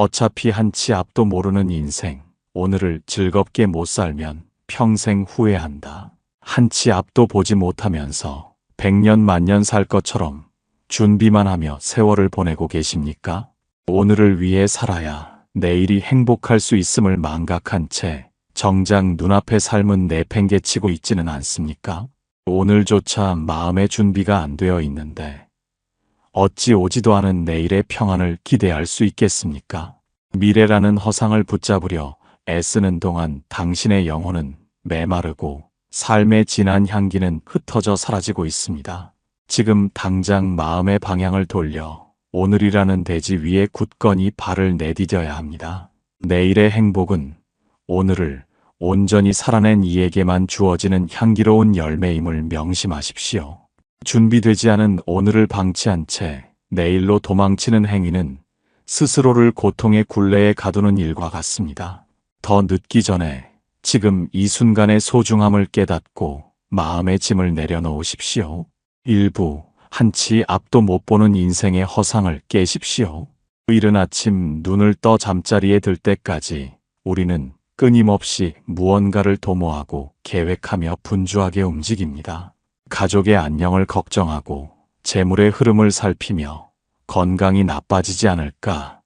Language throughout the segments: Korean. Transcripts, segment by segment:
어차피 한 치 앞도 모르는 인생, 오늘을 즐겁게 못 살면 평생 후회한다. 한 치 앞도 보지 못하면서 100년 만년 살 것처럼 준비만 하며 세월을 보내고 계십니까? 오늘을 위해 살아야 내일이 행복할 수 있음을 망각한 채 정작 눈앞의 삶은 내팽개치고 있지는 않습니까? 오늘조차 마음의 준비가 안 되어 있는데 어찌 오지도 않은 내일의 평안을 기대할 수 있겠습니까? 미래라는 허상을 붙잡으려 애쓰는 동안 당신의 영혼은 메마르고 삶의 진한 향기는 흩어져 사라지고 있습니다. 지금 당장 마음의 방향을 돌려 오늘이라는 대지 위에 굳건히 발을 내디뎌야 합니다. 내일의 행복은 오늘을 온전히 살아낸 이에게만 주어지는 향기로운 열매임을 명심하십시오. 준비되지 않은 오늘을 방치한 채 내일로 도망치는 행위는 스스로를 고통의 굴레에 가두는 일과 같습니다. 더 늦기 전에 지금 이 순간의 소중함을 깨닫고 마음의 짐을 내려놓으십시오. 일부 한 치 앞도 못 보는 인생의 허상을 깨십시오. 이른 아침 눈을 떠 잠자리에 들 때까지 우리는 끊임없이 무언가를 도모하고 계획하며 분주하게 움직입니다. 가족의 안녕을 걱정하고 재물의 흐름을 살피며 건강이 나빠지지 않을까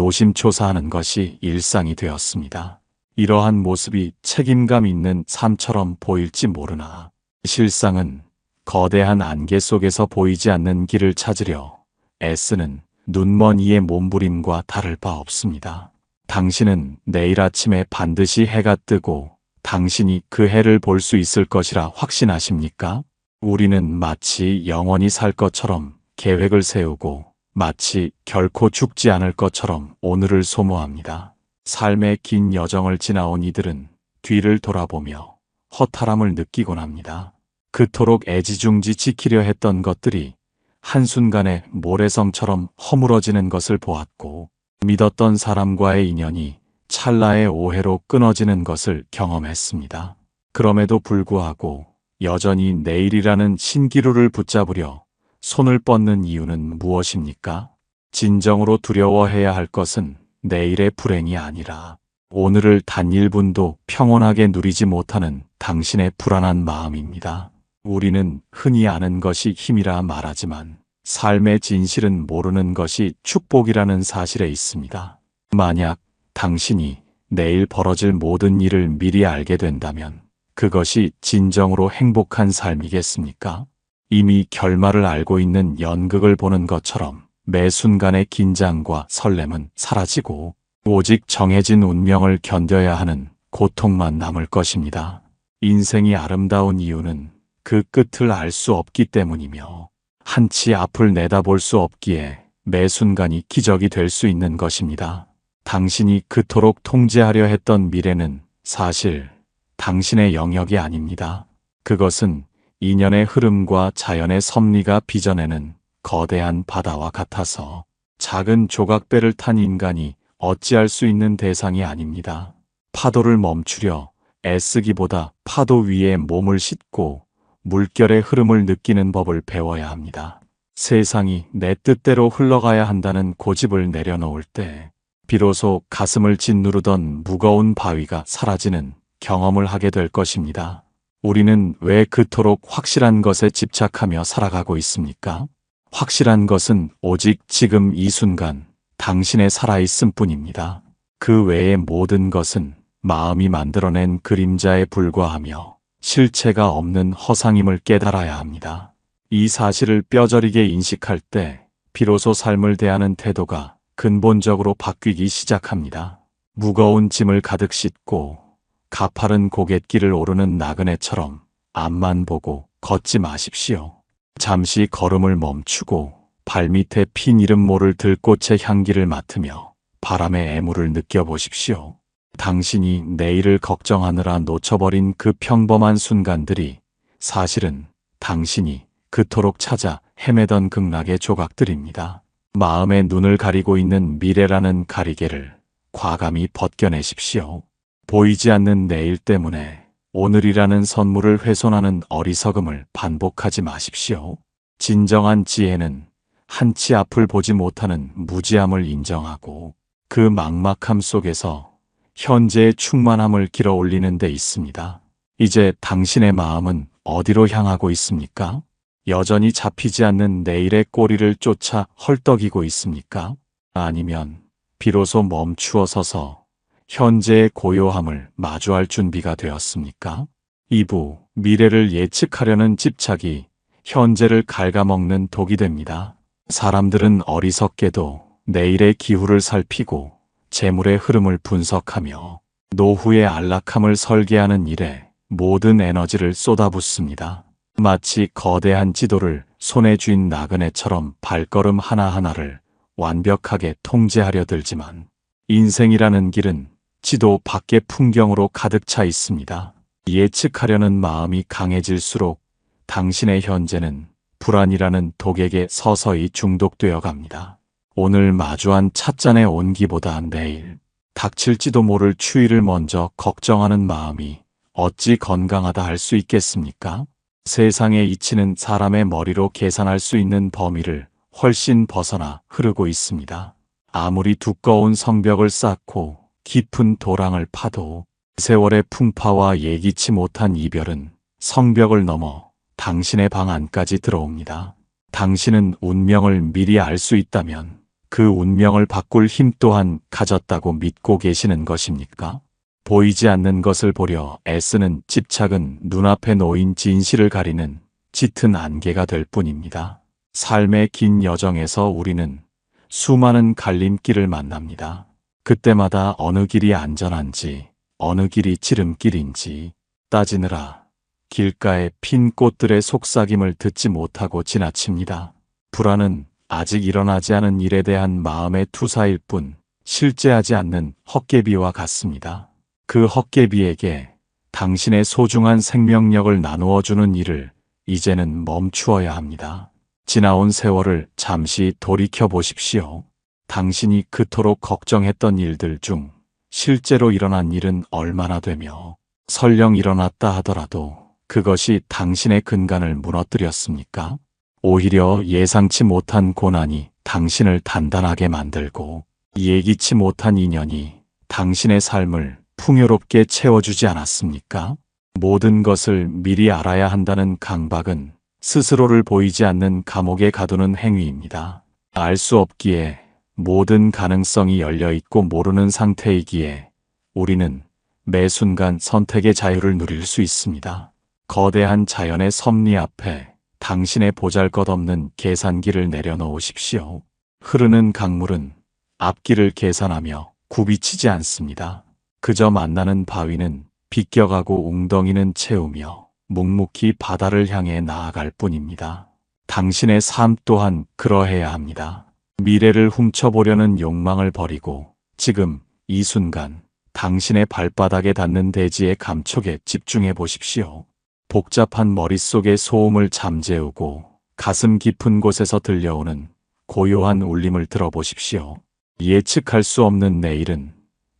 노심초사하는 것이 일상이 되었습니다. 이러한 모습이 책임감 있는 삶처럼 보일지 모르나 실상은 거대한 안개 속에서 보이지 않는 길을 찾으려 애쓰는 눈먼 이의 몸부림과 다를 바 없습니다. 당신은 내일 아침에 반드시 해가 뜨고 당신이 그 해를 볼 수 있을 것이라 확신하십니까? 우리는 마치 영원히 살 것처럼 계획을 세우고 마치 결코 죽지 않을 것처럼 오늘을 소모합니다. 삶의 긴 여정을 지나온 이들은 뒤를 돌아보며 허탈함을 느끼곤 합니다. 그토록 애지중지 지키려 했던 것들이 한순간에 모래성처럼 허물어지는 것을 보았고 믿었던 사람과의 인연이 찰나의 오해로 끊어지는 것을 경험했습니다. 그럼에도 불구하고 여전히 내일이라는 신기루를 붙잡으려 손을 뻗는 이유는 무엇입니까? 진정으로 두려워해야 할 것은 내일의 불행이 아니라 오늘을 단 1분도 평온하게 누리지 못하는 당신의 불안한 마음입니다. 우리는 흔히 아는 것이 힘이라 말하지만 삶의 진실은 모르는 것이 축복이라는 사실에 있습니다. 만약 당신이 내일 벌어질 모든 일을 미리 알게 된다면 그것이 진정으로 행복한 삶이겠습니까? 이미 결말을 알고 있는 연극을 보는 것처럼 매 순간의 긴장과 설렘은 사라지고 오직 정해진 운명을 견뎌야 하는 고통만 남을 것입니다. 인생이 아름다운 이유는 그 끝을 알 수 없기 때문이며 한 치 앞을 내다볼 수 없기에 매 순간이 기적이 될 수 있는 것입니다. 당신이 그토록 통제하려 했던 미래는 사실 당신의 영역이 아닙니다. 그것은 인연의 흐름과 자연의 섭리가 빚어내는 거대한 바다와 같아서 작은 조각배를 탄 인간이 어찌할 수 있는 대상이 아닙니다. 파도를 멈추려 애쓰기보다 파도 위에 몸을 싣고 물결의 흐름을 느끼는 법을 배워야 합니다. 세상이 내 뜻대로 흘러가야 한다는 고집을 내려놓을 때 비로소 가슴을 짓누르던 무거운 바위가 사라지는 경험을 하게 될 것입니다. 우리는 왜 그토록 확실한 것에 집착하며 살아가고 있습니까? 확실한 것은 오직 지금 이 순간 당신의 살아있음 뿐입니다. 그 외의 모든 것은 마음이 만들어낸 그림자에 불과하며 실체가 없는 허상임을 깨달아야 합니다. 이 사실을 뼈저리게 인식할 때 비로소 삶을 대하는 태도가 근본적으로 바뀌기 시작합니다. 무거운 짐을 가득 싣고 가파른 고갯길을 오르는 나그네처럼 앞만 보고 걷지 마십시오. 잠시 걸음을 멈추고 발밑에 핀 이름 모를 들꽃의 향기를 맡으며 바람의 애무를 느껴보십시오. 당신이 내일을 걱정하느라 놓쳐버린 그 평범한 순간들이 사실은 당신이 그토록 찾아 헤매던 극락의 조각들입니다. 마음의 눈을 가리고 있는 미래라는 가리개를 과감히 벗겨내십시오. 보이지 않는 내일 때문에 오늘이라는 선물을 훼손하는 어리석음을 반복하지 마십시오. 진정한 지혜는 한 치 앞을 보지 못하는 무지함을 인정하고 그 막막함 속에서 현재의 충만함을 길어 올리는 데 있습니다. 이제 당신의 마음은 어디로 향하고 있습니까? 여전히 잡히지 않는 내일의 꼬리를 쫓아 헐떡이고 있습니까? 아니면 비로소 멈추어 서서 현재의 고요함을 마주할 준비가 되었습니까? 2부, 미래를 예측하려는 집착이 현재를 갉아먹는 독이 됩니다. 사람들은 어리석게도 내일의 기후를 살피고 재물의 흐름을 분석하며 노후의 안락함을 설계하는 일에 모든 에너지를 쏟아붓습니다. 마치 거대한 지도를 손에 쥔 나그네처럼 발걸음 하나하나를 완벽하게 통제하려 들지만 인생이라는 길은 지도 밖의 풍경으로 가득 차 있습니다. 예측하려는 마음이 강해질수록 당신의 현재는 불안이라는 독에게 서서히 중독되어 갑니다. 오늘 마주한 찻잔의 온기보다 내일 닥칠지도 모를 추위를 먼저 걱정하는 마음이 어찌 건강하다 할 수 있겠습니까? 세상의 이치는 사람의 머리로 계산할 수 있는 범위를 훨씬 벗어나 흐르고 있습니다. 아무리 두꺼운 성벽을 쌓고 깊은 도랑을 파도 세월의 풍파와 예기치 못한 이별은 성벽을 넘어 당신의 방 안까지 들어옵니다. 당신은 운명을 미리 알 수 있다면 그 운명을 바꿀 힘 또한 가졌다고 믿고 계시는 것입니까? 보이지 않는 것을 보려 애쓰는 집착은 눈앞에 놓인 진실을 가리는 짙은 안개가 될 뿐입니다. 삶의 긴 여정에서 우리는 수많은 갈림길을 만납니다. 그때마다 어느 길이 안전한지 어느 길이 지름길인지 따지느라 길가에 핀 꽃들의 속삭임을 듣지 못하고 지나칩니다. 불안은 아직 일어나지 않은 일에 대한 마음의 투사일 뿐 실제하지 않는 헛개비와 같습니다. 그 헛개비에게 당신의 소중한 생명력을 나누어 주는 일을 이제는 멈추어야 합니다. 지나온 세월을 잠시 돌이켜 보십시오. 당신이 그토록 걱정했던 일들 중 실제로 일어난 일은 얼마나 되며 설령 일어났다 하더라도 그것이 당신의 근간을 무너뜨렸습니까? 오히려 예상치 못한 고난이 당신을 단단하게 만들고 예기치 못한 인연이 당신의 삶을 풍요롭게 채워주지 않았습니까? 모든 것을 미리 알아야 한다는 강박은 스스로를 보이지 않는 감옥에 가두는 행위입니다. 알 수 없기에 모든 가능성이 열려있고 모르는 상태이기에 우리는 매 순간 선택의 자유를 누릴 수 있습니다. 거대한 자연의 섭리 앞에 당신의 보잘것없는 계산기를 내려놓으십시오. 흐르는 강물은 앞길을 계산하며 굽이치지 않습니다. 그저 만나는 바위는 비껴가고 웅덩이는 채우며 묵묵히 바다를 향해 나아갈 뿐입니다. 당신의 삶 또한 그러해야 합니다. 미래를 훔쳐보려는 욕망을 버리고 지금 이 순간 당신의 발바닥에 닿는 대지의 감촉에 집중해 보십시오. 복잡한 머릿속의 소음을 잠재우고 가슴 깊은 곳에서 들려오는 고요한 울림을 들어보십시오. 예측할 수 없는 내일은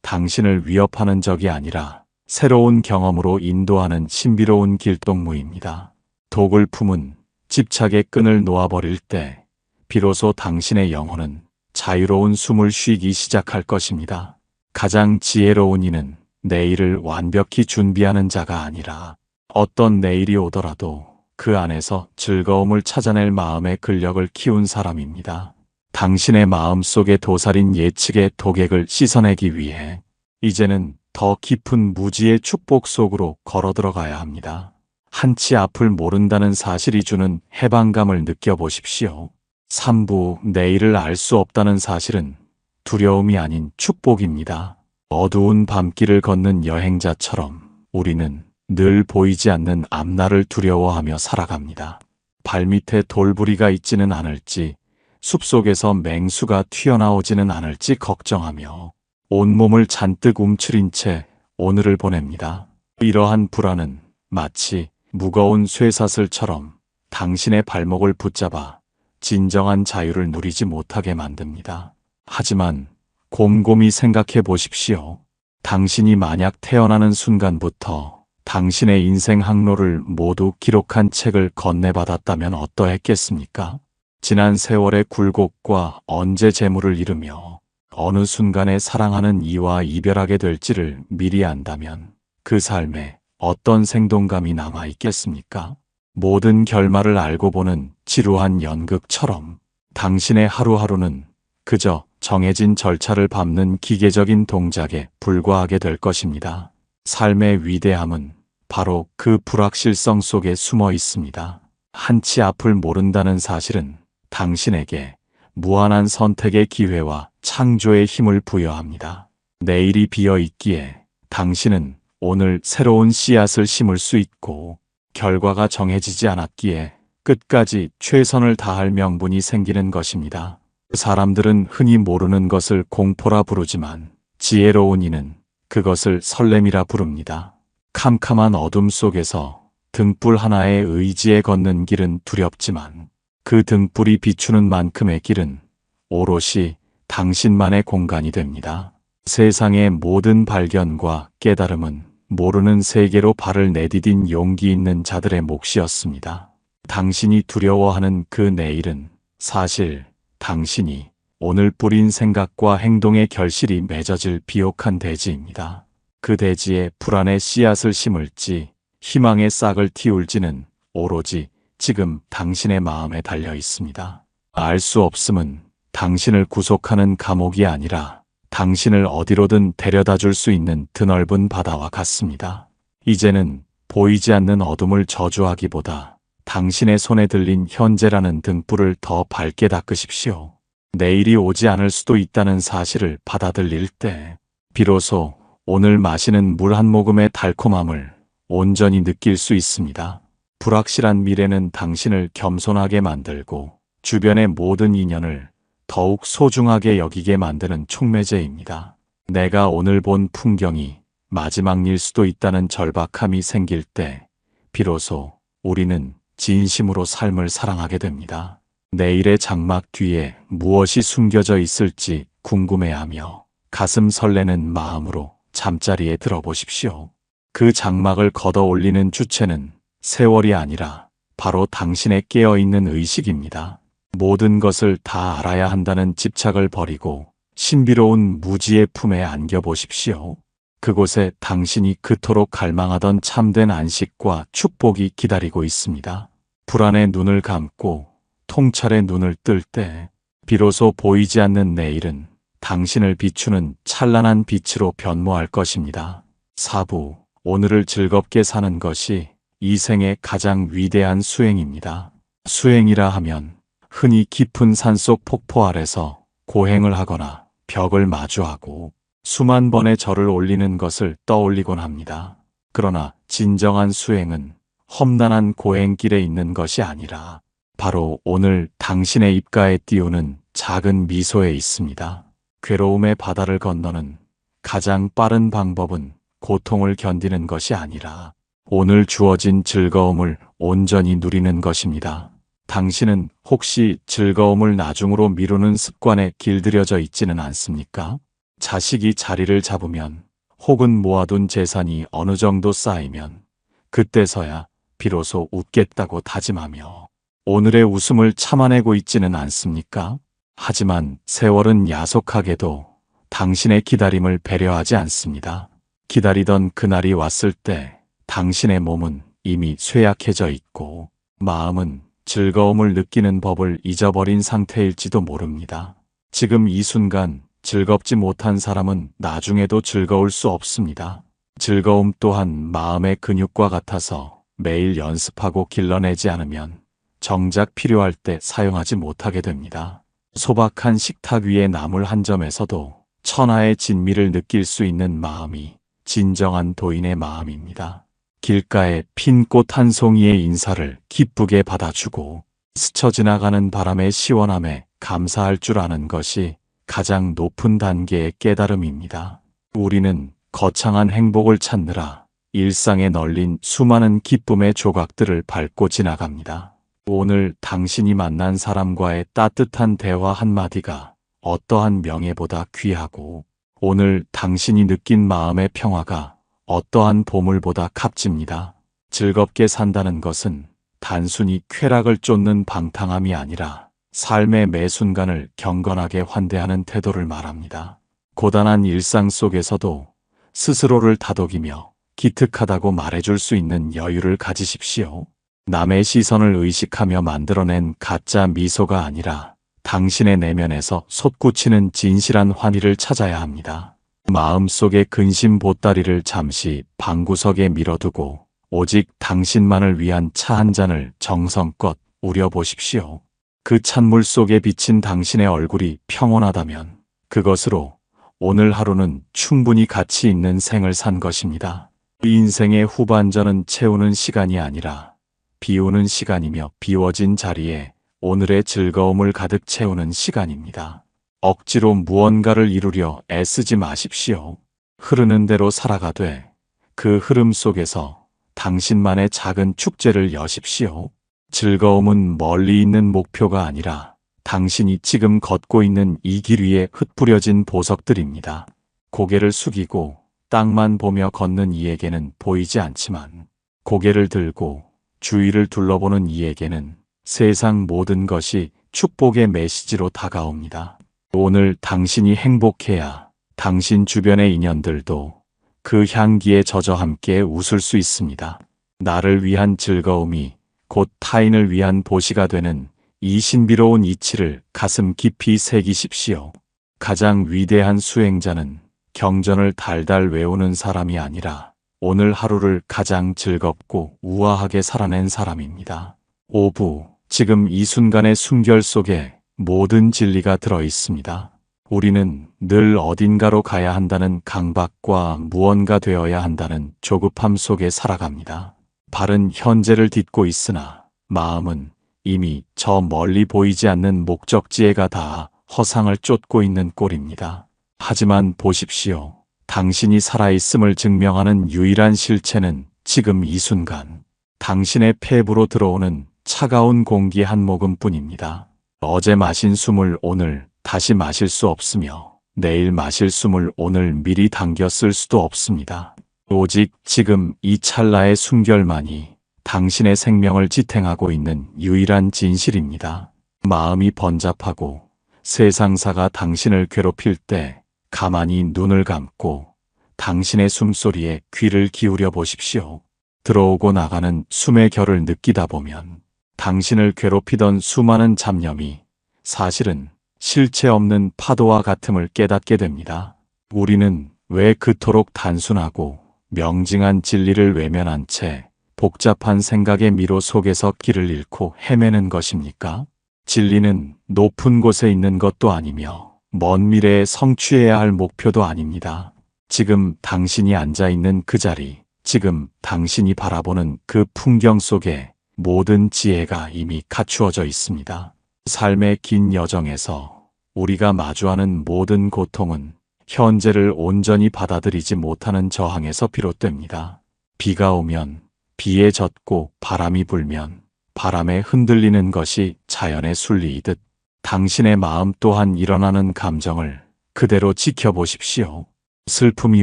당신을 위협하는 적이 아니라 새로운 경험으로 인도하는 신비로운 길동무입니다. 독을 품은 집착의 끈을 놓아버릴 때 비로소 당신의 영혼은 자유로운 숨을 쉬기 시작할 것입니다. 가장 지혜로운 이는 내일을 완벽히 준비하는 자가 아니라 어떤 내일이 오더라도 그 안에서 즐거움을 찾아낼 마음의 근력을 키운 사람입니다. 당신의 마음속에 도사린 예측의 독액을 씻어내기 위해 이제는 더 깊은 무지의 축복 속으로 걸어 들어가야 합니다. 한치 앞을 모른다는 사실이 주는 해방감을 느껴보십시오. 3부, 내일을 알 수 없다는 사실은 두려움이 아닌 축복입니다. 어두운 밤길을 걷는 여행자처럼 우리는 늘 보이지 않는 앞날을 두려워하며 살아갑니다. 발밑에 돌부리가 있지는 않을지, 숲속에서 맹수가 튀어나오지는 않을지 걱정하며 온몸을 잔뜩 움츠린 채 오늘을 보냅니다. 이러한 불안은 마치 무거운 쇠사슬처럼 당신의 발목을 붙잡아 진정한 자유를 누리지 못하게 만듭니다. 하지만 곰곰이 생각해 보십시오. 당신이 만약 태어나는 순간부터 당신의 인생 항로를 모두 기록한 책을 건네받았다면 어떠했겠습니까? 지난 세월의 굴곡과 언제 재물을 잃으며 어느 순간에 사랑하는 이와 이별하게 될지를 미리 안다면 그 삶에 어떤 생동감이 남아 있겠습니까? 모든 결말을 알고 보는 지루한 연극처럼 당신의 하루하루는 그저 정해진 절차를 밟는 기계적인 동작에 불과하게 될 것입니다. 삶의 위대함은 바로 그 불확실성 속에 숨어 있습니다. 한치 앞을 모른다는 사실은 당신에게 무한한 선택의 기회와 창조의 힘을 부여합니다. 내일이 비어 있기에 당신은 오늘 새로운 씨앗을 심을 수 있고, 결과가 정해지지 않았기에 끝까지 최선을 다할 명분이 생기는 것입니다. 사람들은 흔히 모르는 것을 공포라 부르지만 지혜로운 이는 그것을 설렘이라 부릅니다. 캄캄한 어둠 속에서 등불 하나의 의지에 걷는 길은 두렵지만 그 등불이 비추는 만큼의 길은 오롯이 당신만의 공간이 됩니다. 세상의 모든 발견과 깨달음은 모르는 세계로 발을 내디딘 용기 있는 자들의 몫이었습니다. 당신이 두려워하는 그 내일은 사실 당신이 오늘 뿌린 생각과 행동의 결실이 맺어질 비옥한 대지입니다. 그 대지에 불안의 씨앗을 심을지 희망의 싹을 틔울지는 오로지 지금 당신의 마음에 달려 있습니다. 알 수 없음은 당신을 구속하는 감옥이 아니라 당신을 어디로든 데려다 줄 수 있는 드넓은 바다와 같습니다. 이제는 보이지 않는 어둠을 저주하기보다 당신의 손에 들린 현재라는 등불을 더 밝게 닦으십시오. 내일이 오지 않을 수도 있다는 사실을 받아들일 때 비로소 오늘 마시는 물 한 모금의 달콤함을 온전히 느낄 수 있습니다. 불확실한 미래는 당신을 겸손하게 만들고 주변의 모든 인연을 더욱 소중하게 여기게 만드는 촉매제입니다. 내가 오늘 본 풍경이 마지막일 수도 있다는 절박함이 생길 때 비로소 우리는 진심으로 삶을 사랑하게 됩니다. 내일의 장막 뒤에 무엇이 숨겨져 있을지 궁금해하며 가슴 설레는 마음으로 잠자리에 들어보십시오. 그 장막을 걷어 올리는 주체는 세월이 아니라 바로 당신의 깨어있는 의식입니다. 모든 것을 다 알아야 한다는 집착을 버리고 신비로운 무지의 품에 안겨보십시오. 그곳에 당신이 그토록 갈망하던 참된 안식과 축복이 기다리고 있습니다. 불안의 눈을 감고 통찰의 눈을 뜰 때 비로소 보이지 않는 내일은 당신을 비추는 찬란한 빛으로 변모할 것입니다. 사부, 오늘을 즐겁게 사는 것이 이 생의 가장 위대한 수행입니다. 수행이라 하면 흔히 깊은 산속 폭포 아래서 고행을 하거나 벽을 마주하고 수만 번의 절을 올리는 것을 떠올리곤 합니다. 그러나 진정한 수행은 험난한 고행길에 있는 것이 아니라 바로 오늘 당신의 입가에 띄우는 작은 미소에 있습니다. 괴로움의 바다를 건너는 가장 빠른 방법은 고통을 견디는 것이 아니라 오늘 주어진 즐거움을 온전히 누리는 것입니다. 당신은 혹시 즐거움을 나중으로 미루는 습관에 길들여져 있지는 않습니까? 자식이 자리를 잡으면 혹은 모아둔 재산이 어느 정도 쌓이면 그때서야 비로소 웃겠다고 다짐하며 오늘의 웃음을 참아내고 있지는 않습니까? 하지만 세월은 야속하게도 당신의 기다림을 배려하지 않습니다. 기다리던 그날이 왔을 때 당신의 몸은 이미 쇠약해져 있고 마음은 즐거움을 느끼는 법을 잊어버린 상태일지도 모릅니다. 지금 이 순간 즐겁지 못한 사람은 나중에도 즐거울 수 없습니다. 즐거움 또한 마음의 근육과 같아서 매일 연습하고 길러내지 않으면 정작 필요할 때 사용하지 못하게 됩니다. 소박한 식탁 위의 나물 한 점에서도 천하의 진미를 느낄 수 있는 마음이 진정한 도인의 마음입니다. 길가에 핀 꽃 한 송이의 인사를 기쁘게 받아주고 스쳐 지나가는 바람의 시원함에 감사할 줄 아는 것이 가장 높은 단계의 깨달음입니다. 우리는 거창한 행복을 찾느라 일상에 널린 수많은 기쁨의 조각들을 밟고 지나갑니다. 오늘 당신이 만난 사람과의 따뜻한 대화 한마디가 어떠한 명예보다 귀하고 오늘 당신이 느낀 마음의 평화가 어떠한 보물보다 값집니다. 즐겁게 산다는 것은 단순히 쾌락을 쫓는 방탕함이 아니라 삶의 매 순간을 경건하게 환대하는 태도를 말합니다. 고단한 일상 속에서도 스스로를 다독이며 기특하다고 말해줄 수 있는 여유를 가지십시오. 남의 시선을 의식하며 만들어낸 가짜 미소가 아니라 당신의 내면에서 솟구치는 진실한 환희를 찾아야 합니다. 마음속의 근심 보따리를 잠시 방구석에 밀어두고 오직 당신만을 위한 차 한 잔을 정성껏 우려보십시오. 그 찬물 속에 비친 당신의 얼굴이 평온하다면 그것으로 오늘 하루는 충분히 가치 있는 생을 산 것입니다. 인생의 후반전은 채우는 시간이 아니라 비우는 시간이며 비워진 자리에 오늘의 즐거움을 가득 채우는 시간입니다. 억지로 무언가를 이루려 애쓰지 마십시오. 흐르는 대로 살아가되 그 흐름 속에서 당신만의 작은 축제를 여십시오. 즐거움은 멀리 있는 목표가 아니라 당신이 지금 걷고 있는 이 길 위에 흩뿌려진 보석들입니다. 고개를 숙이고 땅만 보며 걷는 이에게는 보이지 않지만 고개를 들고 주위를 둘러보는 이에게는 세상 모든 것이 축복의 메시지로 다가옵니다. 오늘 당신이 행복해야 당신 주변의 인연들도 그 향기에 젖어 함께 웃을 수 있습니다. 나를 위한 즐거움이 곧 타인을 위한 보시가 되는 이 신비로운 이치를 가슴 깊이 새기십시오. 가장 위대한 수행자는 경전을 달달 외우는 사람이 아니라 오늘 하루를 가장 즐겁고 우아하게 살아낸 사람입니다. 오부, 지금 이 순간의 숨결 속에 모든 진리가 들어 있습니다. 우리는 늘 어딘가로 가야 한다는 강박과 무언가 되어야 한다는 조급함 속에 살아갑니다. 발은 현재를 딛고 있으나 마음은 이미 저 멀리 보이지 않는 목적지에가 닿아 허상을 쫓고 있는 꼴입니다. 하지만 보십시오. 당신이 살아있음을 증명하는 유일한 실체는 지금 이 순간 당신의 폐부로 들어오는 차가운 공기 한 모금뿐입니다. 어제 마신 숨을 오늘 다시 마실 수 없으며 내일 마실 숨을 오늘 미리 당겨 쓸 수도 없습니다. 오직 지금 이 찰나의 숨결만이 당신의 생명을 지탱하고 있는 유일한 진실입니다. 마음이 번잡하고 세상사가 당신을 괴롭힐 때 가만히 눈을 감고 당신의 숨소리에 귀를 기울여 보십시오. 들어오고 나가는 숨의 결을 느끼다 보면 당신을 괴롭히던 수많은 잡념이 사실은 실체 없는 파도와 같음을 깨닫게 됩니다. 우리는 왜 그토록 단순하고 명징한 진리를 외면한 채 복잡한 생각의 미로 속에서 길을 잃고 헤매는 것입니까? 진리는 높은 곳에 있는 것도 아니며 먼 미래에 성취해야 할 목표도 아닙니다. 지금 당신이 앉아 있는 그 자리, 지금 당신이 바라보는 그 풍경 속에 모든 지혜가 이미 갖추어져 있습니다. 삶의 긴 여정에서 우리가 마주하는 모든 고통은 현재를 온전히 받아들이지 못하는 저항에서 비롯됩니다. 비가 오면 비에 젖고 바람이 불면 바람에 흔들리는 것이 자연의 순리이듯 당신의 마음 또한 일어나는 감정을 그대로 지켜보십시오. 슬픔이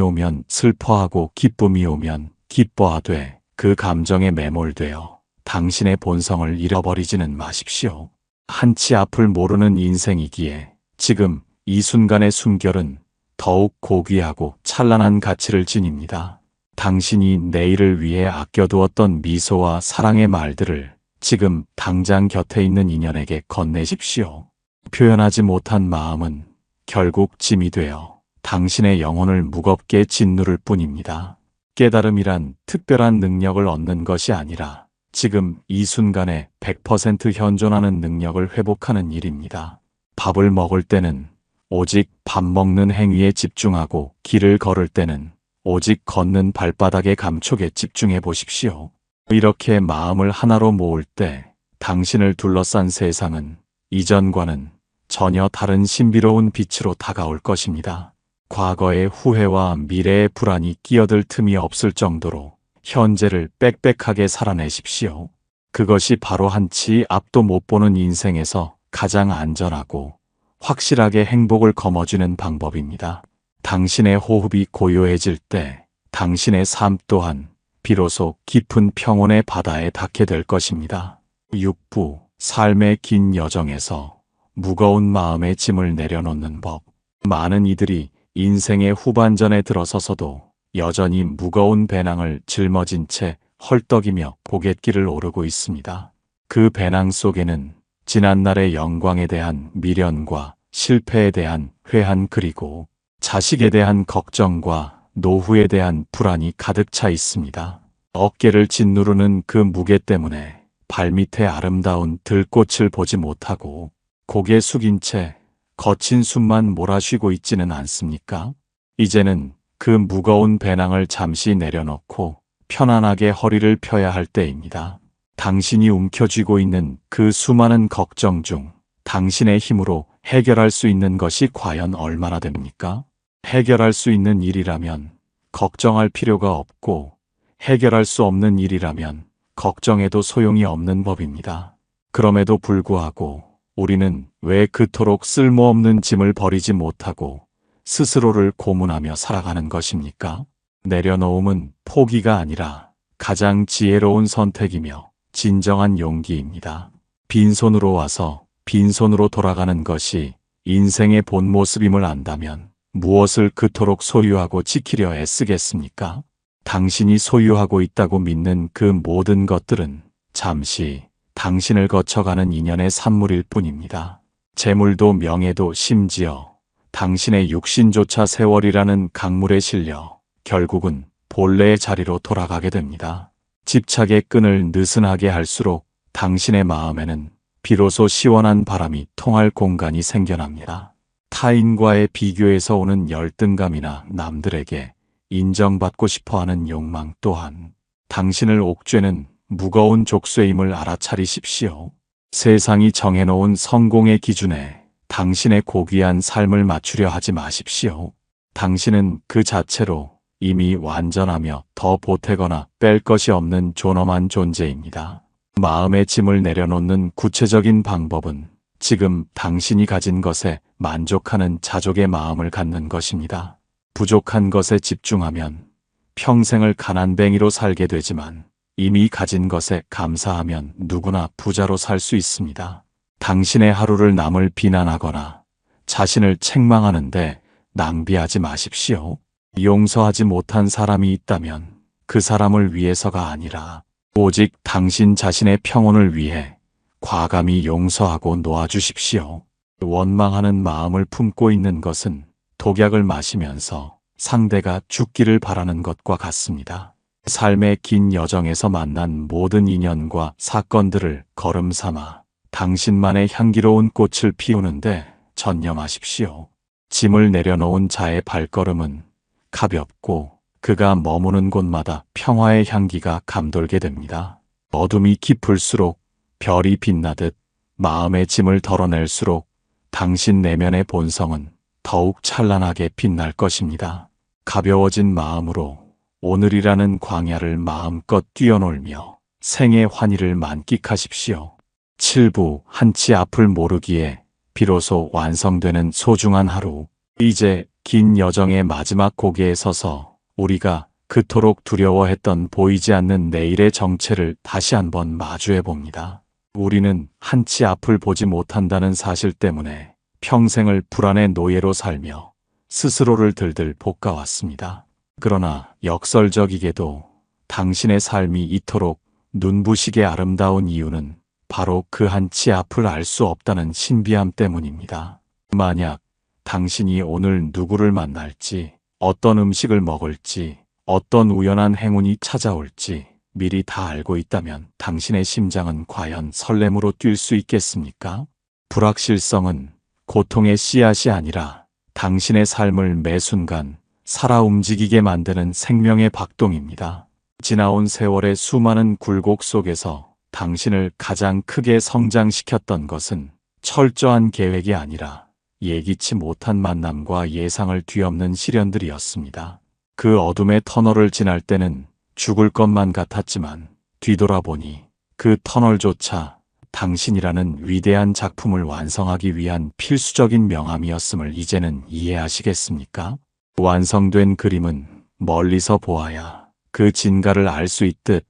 오면 슬퍼하고 기쁨이 오면 기뻐하되 그 감정에 매몰되어 당신의 본성을 잃어버리지는 마십시오. 한치 앞을 모르는 인생이기에 지금 이 순간의 숨결은 더욱 고귀하고 찬란한 가치를 지닙니다. 당신이 내일을 위해 아껴두었던 미소와 사랑의 말들을 지금 당장 곁에 있는 인연에게 건네십시오. 표현하지 못한 마음은 결국 짐이 되어 당신의 영혼을 무겁게 짓누를 뿐입니다. 깨달음이란 특별한 능력을 얻는 것이 아니라 지금 이 순간에 100% 현존하는 능력을 회복하는 일입니다. 밥을 먹을 때는 오직 밥 먹는 행위에 집중하고 길을 걸을 때는 오직 걷는 발바닥의 감촉에 집중해 보십시오. 이렇게 마음을 하나로 모을 때 당신을 둘러싼 세상은 이전과는 전혀 다른 신비로운 빛으로 다가올 것입니다. 과거의 후회와 미래의 불안이 끼어들 틈이 없을 정도로 현재를 빽빽하게 살아내십시오. 그것이 바로 한치 앞도 못 보는 인생에서 가장 안전하고 확실하게 행복을 거머쥐는 방법입니다. 당신의 호흡이 고요해질 때 당신의 삶 또한 비로소 깊은 평온의 바다에 닿게 될 것입니다. 6부, 삶의 긴 여정에서 무거운 마음의 짐을 내려놓는 법. 많은 이들이 인생의 후반전에 들어서서도 여전히 무거운 배낭을 짊어진 채 헐떡이며 고갯길을 오르고 있습니다. 그 배낭 속에는 지난날의 영광에 대한 미련과 실패에 대한 회한, 그리고 자식에 대한 걱정과 노후에 대한 불안이 가득 차 있습니다. 어깨를 짓누르는 그 무게 때문에 발밑에 아름다운 들꽃을 보지 못하고 고개 숙인 채 거친 숨만 몰아쉬고 있지는 않습니까? 이제는 그 무거운 배낭을 잠시 내려놓고 편안하게 허리를 펴야 할 때입니다. 당신이 움켜쥐고 있는 그 수많은 걱정 중 당신의 힘으로 해결할 수 있는 것이 과연 얼마나 됩니까? 해결할 수 있는 일이라면 걱정할 필요가 없고, 해결할 수 없는 일이라면 걱정해도 소용이 없는 법입니다. 그럼에도 불구하고 우리는 왜 그토록 쓸모없는 짐을 버리지 못하고 스스로를 고문하며 살아가는 것입니까? 내려놓음은 포기가 아니라 가장 지혜로운 선택이며 진정한 용기입니다. 빈손으로 와서 빈손으로 돌아가는 것이 인생의 본 모습임을 안다면 무엇을 그토록 소유하고 지키려 애쓰겠습니까? 당신이 소유하고 있다고 믿는 그 모든 것들은 잠시 당신을 거쳐가는 인연의 산물일 뿐입니다. 재물도 명예도 심지어 당신의 육신조차 세월이라는 강물에 실려 결국은 본래의 자리로 돌아가게 됩니다. 집착의 끈을 느슨하게 할수록 당신의 마음에는 비로소 시원한 바람이 통할 공간이 생겨납니다. 타인과의 비교에서 오는 열등감이나 남들에게 인정받고 싶어하는 욕망 또한 당신을 옥죄는 무거운 족쇄임을 알아차리십시오. 세상이 정해놓은 성공의 기준에 당신의 고귀한 삶을 맞추려 하지 마십시오. 당신은 그 자체로 이미 완전하며 더 보태거나 뺄 것이 없는 존엄한 존재입니다. 마음의 짐을 내려놓는 구체적인 방법은 지금 당신이 가진 것에 만족하는 자족의 마음을 갖는 것입니다. 부족한 것에 집중하면 평생을 가난뱅이로 살게 되지만 이미 가진 것에 감사하면 누구나 부자로 살 수 있습니다. 당신의 하루를 남을 비난하거나 자신을 책망하는데 낭비하지 마십시오. 용서하지 못한 사람이 있다면 그 사람을 위해서가 아니라 오직 당신 자신의 평온을 위해 과감히 용서하고 놓아주십시오. 원망하는 마음을 품고 있는 것은 독약을 마시면서 상대가 죽기를 바라는 것과 같습니다. 삶의 긴 여정에서 만난 모든 인연과 사건들을 걸음 삼아 당신만의 향기로운 꽃을 피우는데 전념하십시오. 짐을 내려놓은 자의 발걸음은 가볍고 그가 머무는 곳마다 평화의 향기가 감돌게 됩니다. 어둠이 깊을수록 별이 빛나듯 마음의 짐을 덜어낼수록 당신 내면의 본성은 더욱 찬란하게 빛날 것입니다. 가벼워진 마음으로 오늘이라는 광야를 마음껏 뛰어놀며 생의 환희를 만끽하십시오. 칠부 한치 앞을 모르기에 비로소 완성되는 소중한 하루. 이제 긴 여정의 마지막 고개에 서서 우리가 그토록 두려워했던 보이지 않는 내일의 정체를 다시 한번 마주해 봅니다. 우리는 한치 앞을 보지 못한다는 사실 때문에 평생을 불안의 노예로 살며 스스로를 들들 볶아왔습니다. 그러나 역설적이게도 당신의 삶이 이토록 눈부시게 아름다운 이유는 바로 그 한치 앞을 알 수 없다는 신비함 때문입니다. 만약 당신이 오늘 누구를 만날지, 어떤 음식을 먹을지, 어떤 우연한 행운이 찾아올지 미리 다 알고 있다면 당신의 심장은 과연 설렘으로 뛸 수 있겠습니까? 불확실성은 고통의 씨앗이 아니라 당신의 삶을 매 순간 살아 움직이게 만드는 생명의 박동입니다. 지나온 세월의 수많은 굴곡 속에서 당신을 가장 크게 성장시켰던 것은 철저한 계획이 아니라 예기치 못한 만남과 예상을 뒤엎는 시련들이었습니다. 그 어둠의 터널을 지날 때는 죽을 것만 같았지만 뒤돌아보니 그 터널조차 당신이라는 위대한 작품을 완성하기 위한 필수적인 명암이었음을 이제는 이해하시겠습니까? 완성된 그림은 멀리서 보아야 그 진가를 알 수 있듯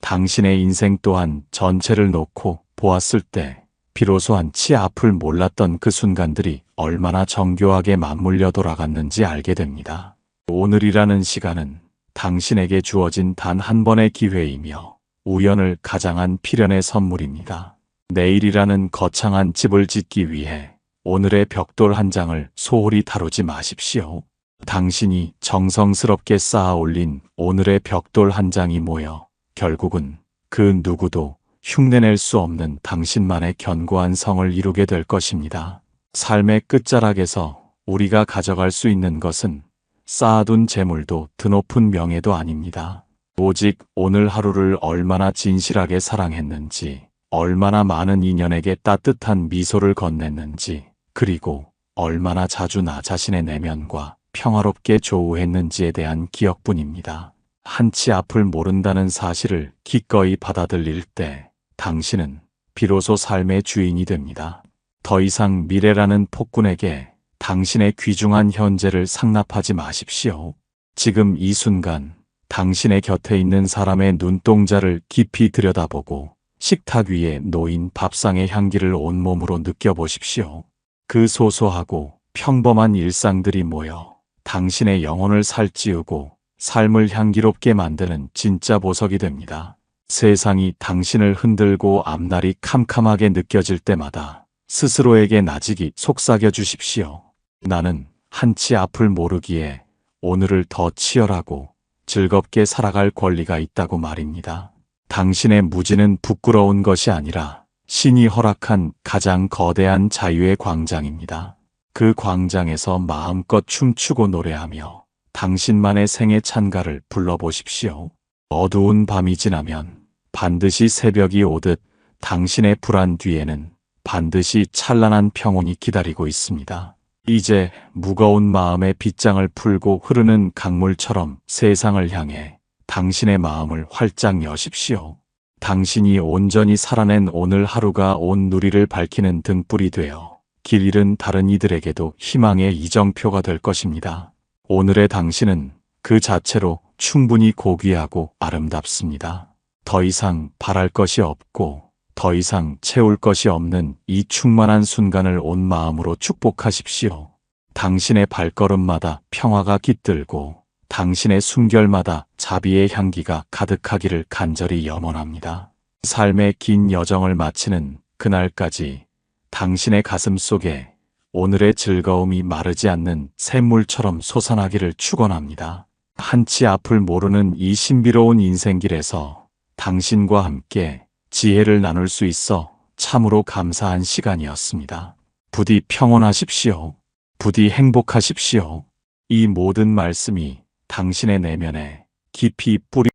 당신의 인생 또한 전체를 놓고 보았을 때 비로소 한치 앞을 몰랐던 그 순간들이 얼마나 정교하게 맞물려 돌아갔는지 알게 됩니다. 오늘이라는 시간은 당신에게 주어진 단 한 번의 기회이며 우연을 가장한 필연의 선물입니다. 내일이라는 거창한 집을 짓기 위해 오늘의 벽돌 한 장을 소홀히 다루지 마십시오. 당신이 정성스럽게 쌓아 올린 오늘의 벽돌 한 장이 모여 결국은 그 누구도 흉내낼 수 없는 당신만의 견고한 성을 이루게 될 것입니다. 삶의 끝자락에서 우리가 가져갈 수 있는 것은 쌓아둔 재물도 드높은 명예도 아닙니다. 오직 오늘 하루를 얼마나 진실하게 사랑했는지, 얼마나 많은 인연에게 따뜻한 미소를 건넸는지, 그리고 얼마나 자주 나 자신의 내면과 평화롭게 조우했는지에 대한 기억뿐입니다. 한치 앞을 모른다는 사실을 기꺼이 받아들일 때 당신은 비로소 삶의 주인이 됩니다. 더 이상 미래라는 폭군에게 당신의 귀중한 현재를 상납하지 마십시오. 지금 이 순간 당신의 곁에 있는 사람의 눈동자를 깊이 들여다보고 식탁 위에 놓인 밥상의 향기를 온몸으로 느껴보십시오. 그 소소하고 평범한 일상들이 모여 당신의 영혼을 살찌우고 삶을 향기롭게 만드는 진짜 보석이 됩니다. 세상이 당신을 흔들고 앞날이 캄캄하게 느껴질 때마다 스스로에게 나직이 속삭여 주십시오. 나는 한치 앞을 모르기에 오늘을 더 치열하고 즐겁게 살아갈 권리가 있다고 말입니다. 당신의 무지는 부끄러운 것이 아니라 신이 허락한 가장 거대한 자유의 광장입니다. 그 광장에서 마음껏 춤추고 노래하며 당신만의 생애 찬가를 불러보십시오. 어두운 밤이 지나면 반드시 새벽이 오듯 당신의 불안 뒤에는 반드시 찬란한 평온이 기다리고 있습니다. 이제 무거운 마음의 빗장을 풀고 흐르는 강물처럼 세상을 향해 당신의 마음을 활짝 여십시오. 당신이 온전히 살아낸 오늘 하루가 온 누리를 밝히는 등불이 되어 길 잃은 다른 이들에게도 희망의 이정표가 될 것입니다. 오늘의 당신은 그 자체로 충분히 고귀하고 아름답습니다. 더 이상 바랄 것이 없고 더 이상 채울 것이 없는 이 충만한 순간을 온 마음으로 축복하십시오. 당신의 발걸음마다 평화가 깃들고 당신의 숨결마다 자비의 향기가 가득하기를 간절히 염원합니다. 삶의 긴 여정을 마치는 그날까지 당신의 가슴 속에 오늘의 즐거움이 마르지 않는 샘물처럼 솟아나기를 축원합니다. 한치 앞을 모르는 이 신비로운 인생길에서 당신과 함께 지혜를 나눌 수 있어 참으로 감사한 시간이었습니다. 부디 평온하십시오. 부디 행복하십시오. 이 모든 말씀이 당신의 내면에 깊이 뿌리